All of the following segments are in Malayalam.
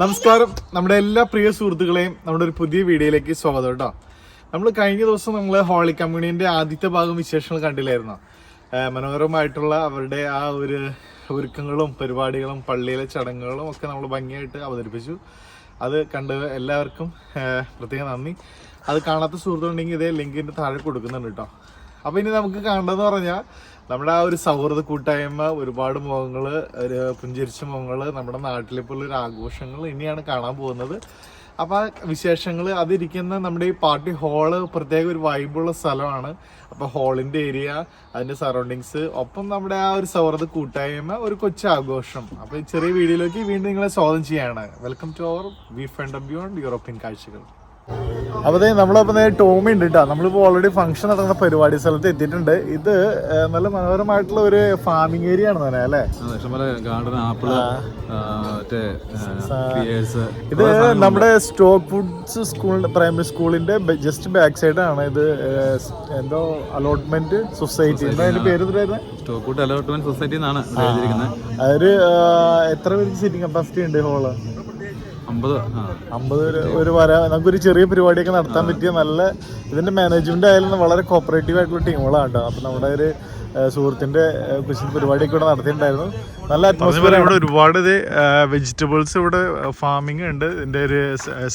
നമസ്കാരം, നമ്മുടെ എല്ലാ പ്രിയ സുഹൃത്തുക്കളെയും നമ്മുടെ ഒരു പുതിയ വീഡിയോയിലേക്ക് സ്വാഗതം കേട്ടോ. നമ്മൾ കഴിഞ്ഞ ദിവസം ഹോളി കമ്മ്യൂണിയൻ്റെ ആദ്യത്തെ ഭാഗം വിശേഷങ്ങൾ കണ്ടില്ലായിരുന്നോ? മനോഹരമായിട്ടുള്ള അവരുടെ ആ ഒരു ഒരുക്കങ്ങളും പരിപാടികളും പള്ളിയിലെ ചടങ്ങുകളും ഒക്കെ നമ്മൾ ഭംഗിയായിട്ട് അവതരിപ്പിച്ചു. അത് കണ്ട് എല്ലാവർക്കും പ്രത്യേകം നന്ദി. അത് കാണാത്ത സുഹൃത്തുണ്ടെങ്കിൽ ഇതേ ലിങ്കിൻ്റെ താഴെ കൊടുക്കുന്നുണ്ട് കേട്ടോ. അപ്പോൾ ഇനി നമുക്ക് കാണേണ്ടതെന്ന് പറഞ്ഞാൽ നമ്മുടെ ആ ഒരു സൗഹൃദ കൂട്ടായ്മ, ഒരുപാട് മുഖങ്ങൾ, ഒരു പുഞ്ചിരിച്ച മുഖങ്ങൾ, നമ്മുടെ നാട്ടിലെപ്പോലുള്ള ഒരു ആഘോഷങ്ങൾ ഇനിയാണ് കാണാൻ പോകുന്നത്. അപ്പോൾ ആ വിശേഷങ്ങൾ അതിരിക്കുന്ന നമ്മുടെ ഈ പാർട്ടി ഹാള് പ്രത്യേക ഒരു വൈബുള്ള സ്ഥലമാണ്. അപ്പോൾ ഹാളിൻ്റെ ഏരിയ, അതിൻ്റെ സറൗണ്ടിങ്സ്, ഒപ്പം നമ്മുടെ ആ ഒരു സൗഹൃദ കൂട്ടായ്മ, ഒരു കൊച്ചു ആഘോഷം. അപ്പോൾ ഈ ചെറിയ വീഡിയോയിലേക്ക് വീണ്ടും നിങ്ങളെ സ്വാഗതം ചെയ്യാണ്. Welcome to our we fund beyond European കാഴ്ചകൾ. അപ്പോൾ നമ്മളപ്പോൾ ടോമി ഉണ്ട് കേട്ടോ. നമ്മളിപ്പോൾ ഓൾറെഡി ഫംഗ്ഷൻ നടക്കുന്ന പരിപാടി സ്ഥലത്ത് എത്തിയിട്ടുണ്ട്. ഇത് നല്ല മനോഹരമായിട്ടുള്ള ഒരു ഫാമിംഗ് ഏരിയ ആണ് തന്നെ അല്ലേ? ഇത് നമ്മുടെ സ്റ്റോക്ക് ഫുഡ്സ് സ്കൂളിന്റെ പ്രൈമറി സ്കൂളിന്റെ ജസ്റ്റ് ബാക്ക് സൈഡാണ്. ഇത് എന്തോ അലോട്ട്മെന്റ് സൊസൈറ്റി, എന്താ അതിന്റെ പേര്? സ്റ്റോക്ക് ഫുഡ് അലോട്ട്മെന്റ് സൊസൈറ്റി എന്നാണ്. അതൊരു എത്ര പേർക്ക് സീറ്റിംഗ് കപ്പാസിറ്റി ഉണ്ട് ഹോള്? 50 ഒരു നമുക്കൊരു ചെറിയ പരിപാടിയൊക്കെ നടത്താൻ പറ്റിയ നല്ല, ഇതിന്റെ മാനേജ്മെന്റ് ആയാലും വളരെ കോപ്പറേറ്റീവ് ആയിട്ടുള്ള ടീമുകളാണ് കേട്ടോ. അപ്പൊ നമ്മുടെ ഒരു സുഹൃത്തിന്റെ പരിപാടിയൊക്കെ ഇവിടെ നടത്തിയിട്ടുണ്ടായിരുന്നു. നല്ല അറ്റ്മോസ്ഫിയർ. ഇവിടെ ഒരുപാട് വെജിറ്റബിൾസ്, ഇവിടെ ഫാമിംഗ് ഉണ്ട്. ഇതിന്റെ ഒരു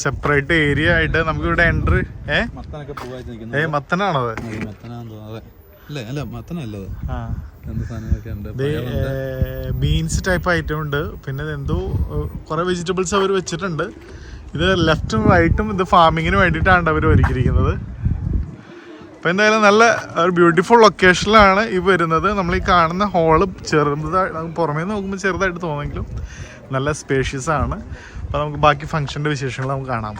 സെപ്പറേറ്റ് ഏരിയ ആയിട്ട് നമുക്ക് ഇവിടെ എൻട്രി. മത്തനാണത്? ബീൻസ് ടൈപ്പ് ഐറ്റം ഉണ്ട്. പിന്നെ എന്തോ കുറെ വെജിറ്റബിൾസ് അവർ വെച്ചിട്ടുണ്ട്. ഇത് ലെഫ്റ്റും റൈറ്റും ഇത് ഫാമിങ്ങിന് വേണ്ടിയിട്ടാണ് അവർ ഒരുക്കിയിരിക്കുന്നത്. അപ്പം എന്തായാലും നല്ല ഒരു ബ്യൂട്ടിഫുൾ ലൊക്കേഷനിലാണ് ഈ വരുന്നത്. നമ്മൾ ഈ കാണുന്ന ഹോള് ചെറുതായിട്ട് പുറമേ നോക്കുമ്പോൾ ചെറുതായിട്ട് തോന്നുമെങ്കിലും നല്ല സ്പേഷ്യസ് ആണ്. അപ്പോൾ നമുക്ക് ബാക്കി ഫംഗ്ഷൻ്റെ വിശേഷങ്ങൾ നമുക്ക് കാണാം.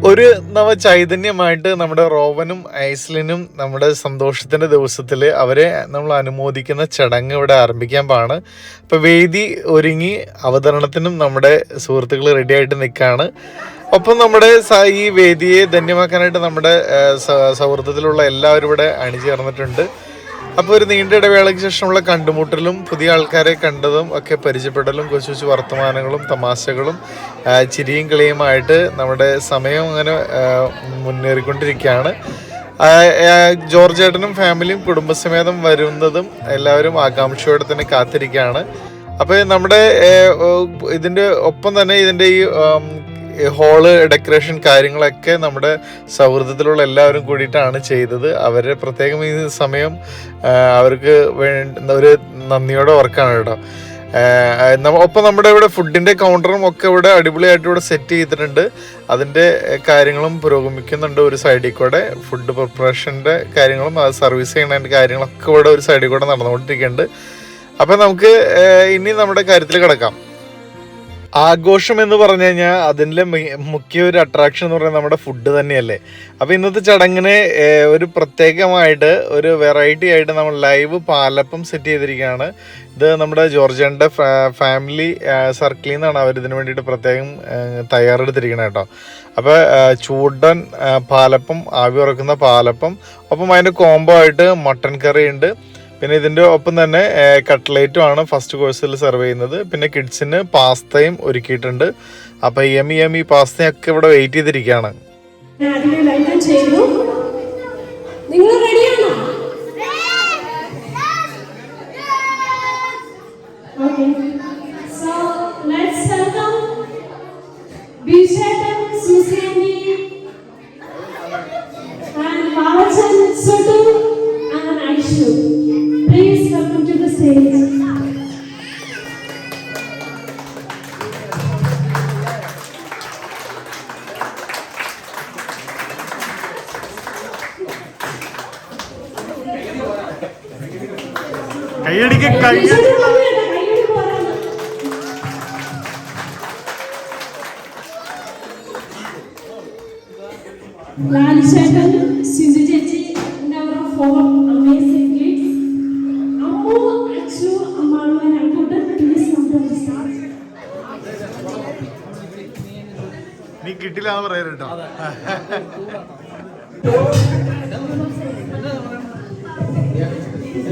ഒരു നവചൈതന്യമായിട്ട് നമ്മുടെ റോവനും ഐസ്ലിനും നമ്മുടെ സന്തോഷത്തിൻ്റെ ദിവസത്തിൽ അവരെ നമ്മൾ അനുമോദിക്കുന്ന ചടങ്ങ് ഇവിടെ ആരംഭിക്കാൻ പാണ്. അപ്പോൾ വേദി ഒരുങ്ങി അവതരണത്തിനും നമ്മുടെ സുഹൃത്തുക്കൾ റെഡി ആയിട്ട് നിൽക്കുകയാണ്. ഒപ്പം നമ്മുടെ ഈ വേദിയെ ധന്യമാക്കാനായിട്ട് നമ്മുടെ സൗഹൃദത്തിലുള്ള എല്ലാവരും ഇവിടെ അണിചേർന്നിട്ടുണ്ട്. അപ്പോൾ ഒരു നീണ്ട ഇടവേളയ്ക്ക് ശേഷമുള്ള കണ്ടുമുട്ടലും പുതിയ ആൾക്കാരെ കണ്ടതും ഒക്കെ പരിചയപ്പെടലും കൊച്ചു കൊച്ചു വർത്തമാനങ്ങളും തമാശകളും ചിരിയും കളിയുമായിട്ട് നമ്മുടെ സമയം അങ്ങനെ മുന്നേറിക്കൊണ്ടിരിക്കുകയാണ്. ജോർജ് ഏട്ടനും ഫാമിലിയും കുടുംബസമേതം വരുന്നതും എല്ലാവരും ആകാംക്ഷയോടെ തന്നെ കാത്തിരിക്കുകയാണ്. അപ്പോൾ നമ്മുടെ ഇതിൻ്റെ ഒപ്പം തന്നെ ഇതിൻ്റെ ഈ ഹോള് ഡെക്കറേഷൻ കാര്യങ്ങളൊക്കെ നമ്മുടെ സൗഹൃദത്തിലുള്ള എല്ലാവരും കൂടിയിട്ടാണ് ചെയ്തത്. അവരെ പ്രത്യേകം ഈ സമയം അവർക്ക് ഒരു നന്ദിയോടെ ഓർക്കാണ് കേട്ടോ. ഒപ്പം നമ്മുടെ ഇവിടെ ഫുഡിൻ്റെ കൗണ്ടറും ഒക്കെ ഇവിടെ അടിപൊളിയായിട്ട് ഇവിടെ സെറ്റ് ചെയ്തിട്ടുണ്ട്. അതിൻ്റെ കാര്യങ്ങളും പുരോഗമിക്കുന്നുണ്ട്. ഒരു സൈഡിൽ കൂടെ ഫുഡ് പ്രിപ്പറേഷൻ്റെ കാര്യങ്ങളും അത് സർവീസ് ചെയ്യുന്നതിൻ്റെ കാര്യങ്ങളൊക്കെ ഇവിടെ ഒരു സൈഡിൽ കൂടെ നടന്നുകൊണ്ടിരിക്കുന്നുണ്ട്. അപ്പം നമുക്ക് ഇനി നമ്മുടെ കാര്യത്തിൽ കിടക്കാം. ആഘോഷം എന്ന് പറഞ്ഞു കഴിഞ്ഞാൽ അതിൻ്റെ മുഖ്യ ഒരു അട്രാക്ഷൻ എന്ന് പറയുന്നത് നമ്മുടെ ഫുഡ് തന്നെയല്ലേ. അപ്പോൾ ഇന്നത്തെ ചടങ്ങിന് ഒരു പ്രത്യേകമായിട്ട് ഒരു വെറൈറ്റി ആയിട്ട് നമ്മൾ ലൈവ് പാലപ്പം സെറ്റ് ചെയ്തിരിക്കുകയാണ്. ഇത് നമ്മുടെ ജോർജിയൻ്റെ ഫാമിലി സർക്കിളിൽ നിന്നാണ് അവരിതിന് വേണ്ടിയിട്ട് പ്രത്യേകം തയ്യാറെടുത്തിരിക്കുന്നത് കേട്ടോ. അപ്പോൾ ചൂടൻ പാലപ്പം, ആവി ഉറക്കുന്ന പാലപ്പം, ഒപ്പം അതിൻ്റെ കോംബോ ആയിട്ട് മട്ടൻ കറി ഉണ്ട്. പിന്നെ ഇതിൻ്റെ ഒപ്പം തന്നെ കട്ട്ലേറ്റും ആണ് ഫസ്റ്റ് കോഴ്സിൽ സെർവ് ചെയ്യുന്നത്. പിന്നെ കിഡ്സിന് പാസ്തയും ഒരുക്കിയിട്ടുണ്ട്. അപ്പോൾ യമി പാസ്തയൊക്കെ ഇവിടെ വെയിറ്റ് ചെയ്തിരിക്കുകയാണ്. Please welcome to the stage. Lali Chetan, Suzy Chechi, and our four amazing kids. Ammu, Achu, Amalu, and Akuta, please come to the stage. നീ കിട്ടില്ല എന്ന് പറയാൻ കേട്ടോ.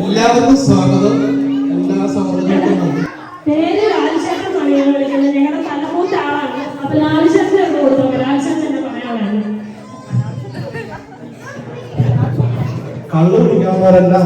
എല്ലാവർക്കും സ്വാഗതം. എല്ലാ സൗഹൃദങ്ങൾക്കും നന്ദി. പേര് ലാൽചേട്ടൻ എന്നാണ് വിളിക്കുന്നത്. ഞങ്ങളുടെ തലമൂത്ത ആളാണ്. അപ്പൊ ലാൽചേട്ടൻ എന്ന് കൊടുത്തു. ലാൽചേട്ടൻ എന്നെ പറയാനാണ്. കള്ളു കുടിക്കാവുന്നവരെല്ലാം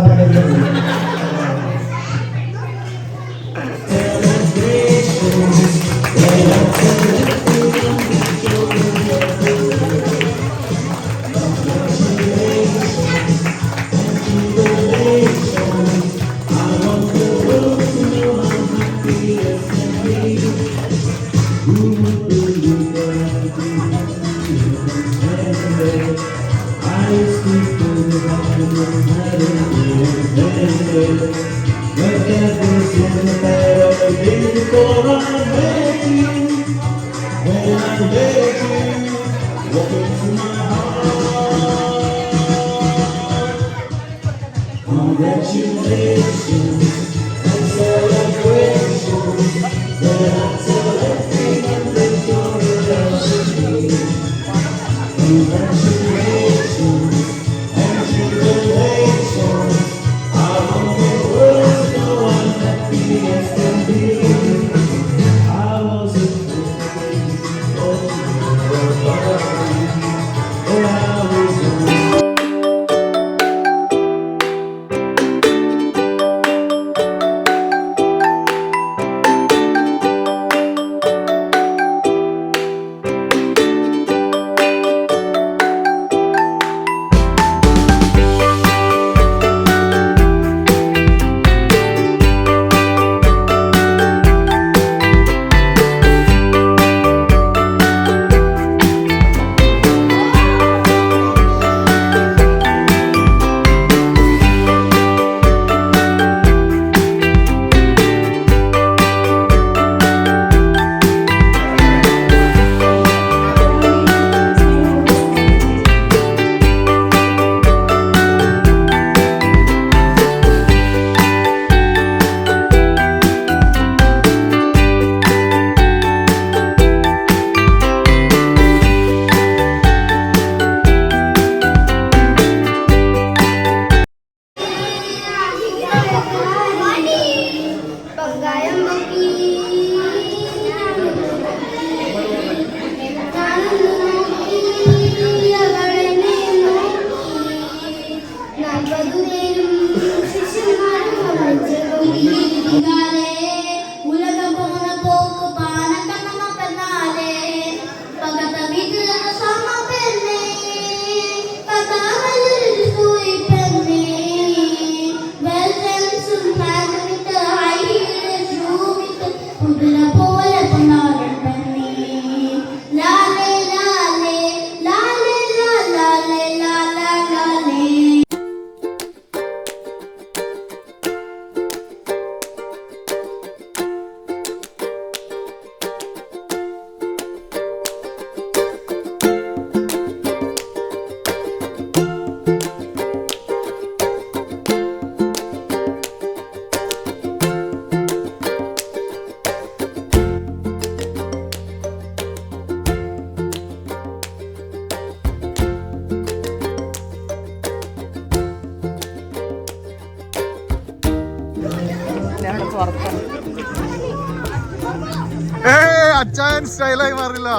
അച്ചായൻ സ്റ്റൈലായി മാറില്ല.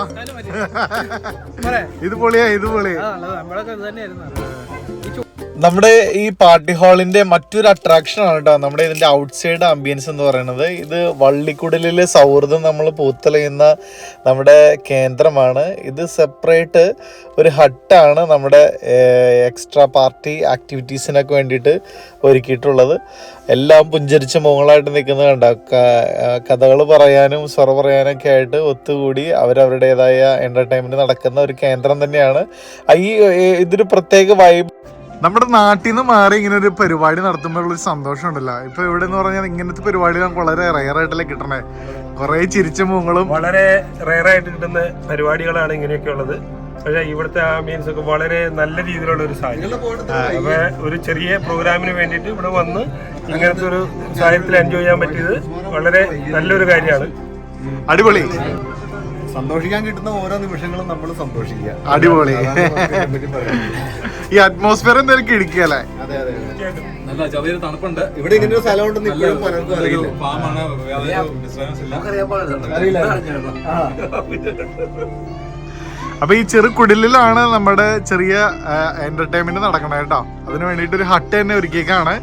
ഇത് പൊളിയാ, ഇത് പൊളി. നമ്മുടെ ഈ പാർട്ടി ഹാളിന്റെ മറ്റൊരു അട്രാക്ഷൻ ആണ് കേട്ടോ നമ്മുടെ ഇതിന്റെ ഔട്ട്സൈഡ് ആംബിയൻസ് എന്ന് പറയുന്നത്. ഇത് വള്ളിക്കുടലിലെ സൗഹൃദം നമ്മൾ പൂത്തലയുന്ന നമ്മുടെ കേന്ദ്രമാണ്. ഇത് സെപ്പറേറ്റ് ഒരു ഹട്ടാണ് നമ്മുടെ എക്സ്ട്രാ പാർട്ടി ആക്ടിവിറ്റീസിനൊക്കെ വേണ്ടിയിട്ട് ഒരുക്കിയിട്ടുള്ളത്. എല്ലാം പുഞ്ചരിച്ച മുഖങ്ങളായിട്ട് നിൽക്കുന്നത് കണ്ട കഥകൾ പറയാനും സ്വറ പറയാനൊക്കെ ആയിട്ട് ഒത്തുകൂടി അവരവരുടേതായ എന്റർടൈൻമെന്റ് നടക്കുന്ന ഒരു കേന്ദ്രം തന്നെയാണ്. ഈ ഇതൊരു പ്രത്യേക വൈബ്. നമ്മുടെ നാട്ടിൽ നിന്ന് മാറി ഇങ്ങനെ ഒരു പരിപാടി നടത്തുമ്പോഴുള്ളൊരു സന്തോഷം ഉണ്ടല്ലോ. ഇപ്പൊ ഇവിടെ എന്ന് പറഞ്ഞാൽ ഇങ്ങനത്തെ പരിപാടി നമുക്ക് വളരെ റയറായിട്ടല്ലേ കിട്ടണേ. കുറെ ചിരിച്ച മുഖങ്ങളും വളരെ റയറായിട്ട് കിട്ടുന്ന പരിപാടികളാണ് ഇങ്ങനെയൊക്കെ ഉള്ളത്. പക്ഷെ ഇവിടുത്തെ ആംബിയൻസ് ഒക്കെ വളരെ നല്ല രീതിയിലുള്ള ഒരു സാഹചര്യം. അപ്പൊ ഒരു ചെറിയ പ്രോഗ്രാമിന് വേണ്ടിയിട്ട് ഇവിടെ വന്ന് ഇങ്ങനത്തെ ഒരു സാഹചര്യത്തിൽ എൻജോയ് ചെയ്യാൻ പറ്റിയത് വളരെ നല്ലൊരു കാര്യമാണ്. അടിപൊളി. സന്തോഷിക്കാൻ കിട്ടുന്ന ഓരോ നിമിഷങ്ങളും നമ്മൾ സന്തോഷിക്കുക. അടിപൊളി. അതാണ് ഇതിനെപ്പറ്റി പറയുന്നത്. ഈ അറ്റ്മോസ്ഫിയർ എന്തായാലും കിടിക്കല്ലേ? അതെ അതെ. നല്ല ചെറിയൊരു തണുപ്പുണ്ട് ഇവിടെ ഇങ്ങനെ ഒരു സ്ഥലം ഉണ്ടെന്ന് ഇപ്പോഴും പലർക്കും അറിയില്ല. ഫാമാണ്, ഡിസ്റ്റർബൻസ് ഇല്ല. അപ്പൊ ഈ ചെറു കുടിലാണ് നമ്മുടെ ചെറിയ എന്റർടൈൻമെന്റ് നടക്കണത് കേട്ടോ. അതിന് വേണ്ടിയിട്ട് ഒരു ഹട്ട് തന്നെ ഒരുക്കിയേക്കാണ്.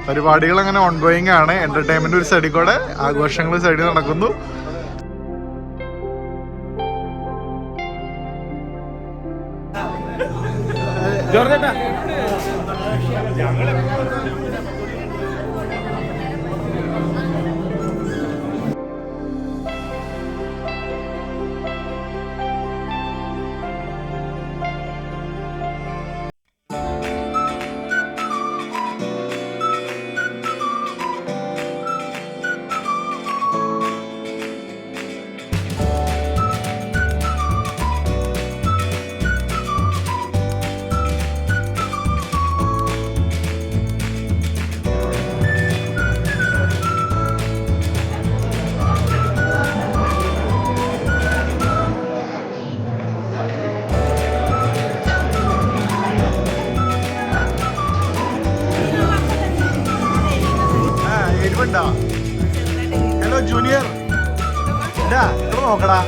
പരിപാടികൾ അങ്ങനെ ഓൺഗോയിങ് ആണ്. എന്റർടൈൻമെന്റ് ഒരു സൈഡിൽ കൂടെ, ആഘോഷങ്ങൾ സൈഡിൽ നടക്കുന്നു. ഹലോ ജൂനിയർ, നോക്കടാ.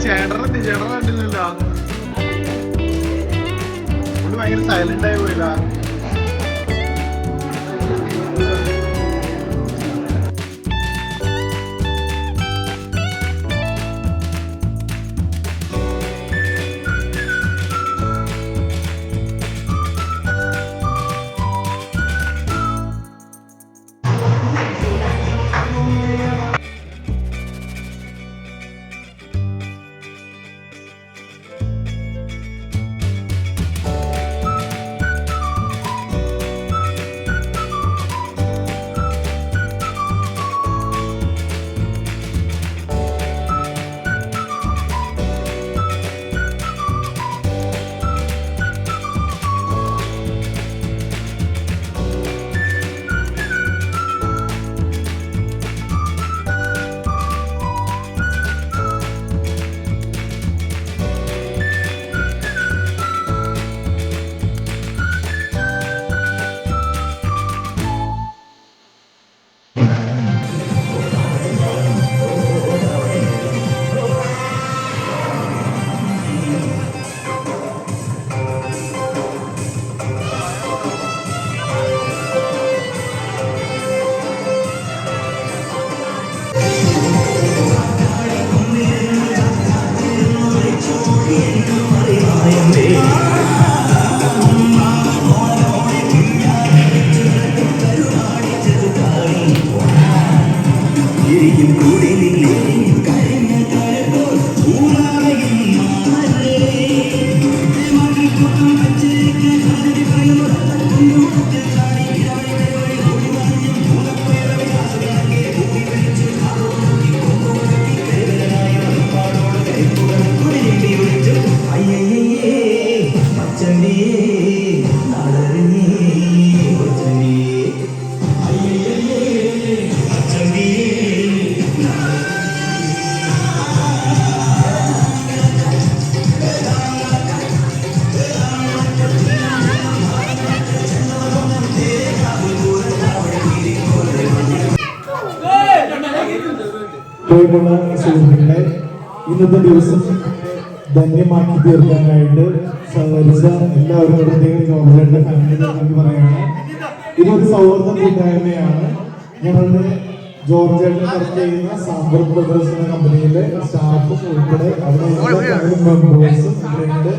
ചേട്ടനെ കണ്ടില്ലല്ലോ. ഭയങ്കര സൈലന്റ് ആയി പോയില്ല. പ്രിയമുള്ള സുഹൃത്തുക്കളെ, ഇന്നത്തെ ദിവസം ധന്യമാക്കി തീർക്കാനായിട്ട് സഹകരിച്ച എല്ലാവരും പ്രത്യേകം ജോർജയുടെ ഫാമിലിക്ക് പറയാണ്. ഇതൊരു സൗഹൃദ കൂട്ടായ്മയാണ്. ഞങ്ങളുടെ ജോർജേട്ടൻ വർക്ക് ചെയ്യുന്ന സാമ്പർ ബ്രദേഴ്സ് എന്ന കമ്പനിയിലെ സ്റ്റാഫും ഉൾപ്പെടെ അവിടെ മെമ്പേഴ്സും ഇവരുണ്ട്.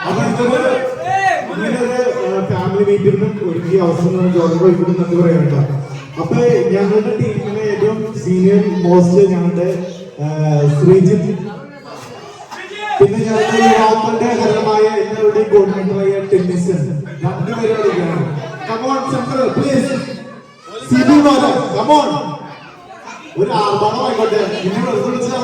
അപ്പൊ ഇതൊരു ഫാമിലി മീറ്റിംഗിനും ഒരുക്കിയ അവസരം ജോർജ് വൈകിട്ട് നന്ദി പറയാനുണ്ട്. അപ്പൊ ഞങ്ങളുടെ ടീമിലെ ഏറ്റവും സീനിയർ മോസ്റ്റ് ഞങ്ങളുടെ ശ്രീജിത്ത്, പിന്നെ ഞങ്ങളുടെ യുവാക്കളുടെ ഹരമായ എല്ലാവരുടെയും കോർഡിനേറ്ററായ ടെന്നിസൺ, രണ്ടുപേരും കളിക്കാണ്. Come on, Central, please. CB Mother, come on. ഒരു ആർഭാടം ആയിക്കോട്ടെ. ഇനി വെറുതെ വിളിച്ചാൽ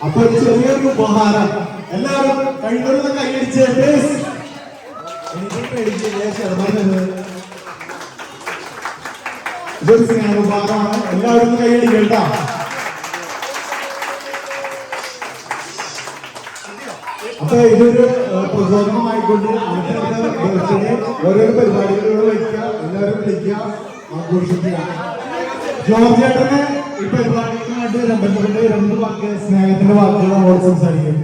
അപ്പൊ ഒരു ചെറിയൊരു ഉപഹാരം എല്ലാവരും കഴിവരുന്ന കൈയടിച്ച് എനിക്ക് പേടിക്കില്ല. ഇതൊരു സ്നേഹോപഹാരമാണ്. എല്ലാവരും കൈയടിക്കണ്ട. അപ്പൊ ഇതൊരു പ്രചോദനമായിക്കൊണ്ട് ബർത്ത്ഡേ ഓരോരോ പരിപാടികളിലൂടെ വയ്ക്കുക, എല്ലാവരും വിളിക്കുക, ആഘോഷിക്കുക. ജോർജ് ചേട്ടന് ഈ പരിപാടികളുമായിട്ട് ബന്ധപ്പെട്ട് 2 വാക്ക് സ്നേഹത്തിന്റെ വാക്കുകൾ നമ്മളോട് സംസാരിക്കും.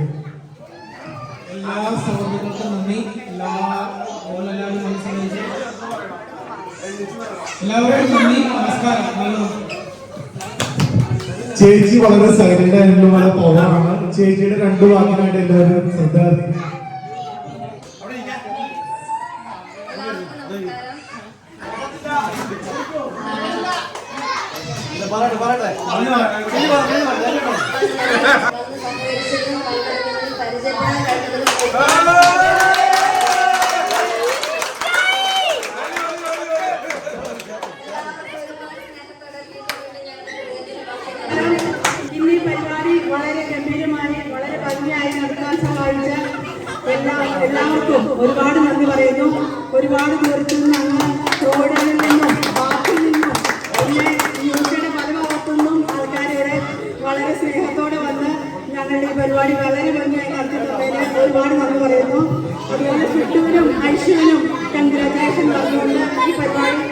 എല്ലാ സഹോദരങ്ങൾക്കും നന്ദി. എല്ലാവരും മനസ്സിലാക്കി എല്ലാവരും നന്ദി. നമസ്കാരം. ചേച്ചി വളരെ സൈലന്റ് ആയിട്ടുള്ള വളരെ പവറാണ്. ചേച്ചിയുടെ 2 വാക്കിനായിട്ട് എല്ലാവരും ശ്രദ്ധ. ഇന്ന് ഈ പരിപാടി വളരെ ഗംഭീരമായി വളരെ ഭംഗിയായി നടത്താൻ സഹായിച്ച എല്ലാവർക്കും ഒരുപാട് നന്ദി പറയുന്നു. ഒരുപാട് ദൂരത്തു നിന്ന് അങ്ങ് റോഡുകളിൽ നിന്നും പാർക്കിൽ നിന്നും പിന്നെ യുവതിയുടെ പല ഭാഗത്തുനിന്നും ആൾക്കാരിവിടെ വളരെ സ്നേഹത്തോടെ വന്ന് ഞങ്ങളുടെ ഈ പരിപാടി വളരെ ഭംഗിയായി നടത്തുന്നതിന് ഒരുപാട് നന്ദി പറയുന്നു. അതുപോലെ ഫിട്ടുവിനും ഐശ്വര്യനും കൺഗ്രാജുലേഷൻ പറഞ്ഞുകൊണ്ട് ഈ പരിപാടി